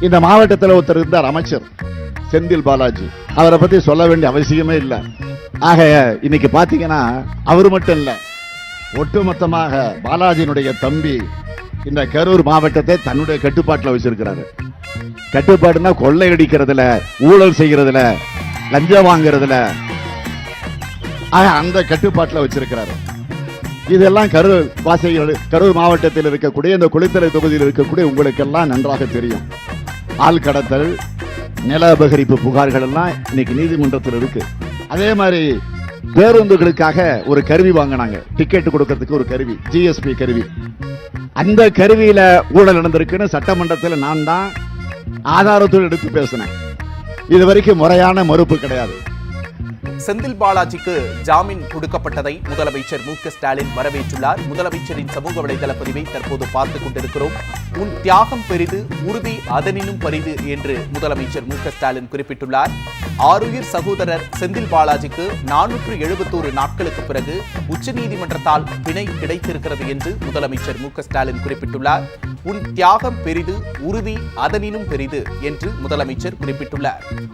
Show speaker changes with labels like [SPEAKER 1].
[SPEAKER 1] இந்த மாவட்டத்தில் ஒருத்தர் இருந்தார், அமைச்சர் செந்தில் பாலாஜி. அவரை பத்தி சொல்ல வேண்டிய அவசியமே இல்லை. ஆக இன்னைக்கு பாத்தீங்கன்னா அவர் மட்டும் இல்ல, ஒட்டுமொத்தமாக பாலாஜியினுடைய தம்பி இந்த கரூர் மாவட்டத்தை தன்னுடைய கட்டுப்பாட்டில் வச்சிருக்கிறாரு. கட்டுப்பாடுனா கொள்ளையடிக்கிறதுல, ஊழல் செய்கிறதுல, லஞ்சம் வாங்குறதுல, அந்த கட்டுப்பாட்டில் வச்சிருக்கிறாரு. இதெல்லாம் கரூர் வாசிகள், கரூர் மாவட்டத்தில் இருக்கக்கூடிய இந்த குளித்தலை தொகுதியில் இருக்கக்கூடிய உங்களுக்கு எல்லாம் நன்றாக தெரியும். ஆள் கடத்தல், நில அபகரிப்பு புகார்கள் எல்லாம் இன்னைக்கு நீதிமன்றத்தில் இருக்கு. அதே மாதிரி பேருந்துகளுக்காக ஒரு கருவி வாங்கினாங்க, டிக்கெட் கொடுக்கறதுக்கு ஒரு கருவி, ஜிஎஸ்பி கருவி. அந்த கருவியில ஊழல் நடந்திருக்குன்னு சட்டமன்றத்தில் நான் தான் ஆதாரத்தோடு எடுத்து பேசினேன். இது வரைக்கும் முறையான மறுப்பு கிடையாது.
[SPEAKER 2] செந்தில் பாலாஜிக்கு ஜாமீன் கொடுக்கப்பட்டதை முதலமைச்சர் மு.க.ஸ்டாலின் வரவேற்றுள்ளார். முதலமைச்சரின் சமூக வலைதள பதிவை தற்போது பார்த்துக் கொண்டிருக்கிறோம். உன் தியாகம் பெரிது, உறுதி அதனினும் பெரிது என்று முதலமைச்சர் மு.க.ஸ்டாலின் குறிப்பிட்டுள்ளார். ஆருயிர் சகோதரர் செந்தில் பாலாஜிக்கு 471 நாட்களுக்கு பிறகு உச்சநீதிமன்றத்தால் பிணை கிடைத்திருக்கிறது என்று முதலமைச்சர் மு.க.ஸ்டாலின் குறிப்பிட்டுள்ளார். உன் தியாகம் பெரிது, உறுதி அதனினும் பெரிது என்று முதலமைச்சர் குறிப்பிட்டுள்ளார்.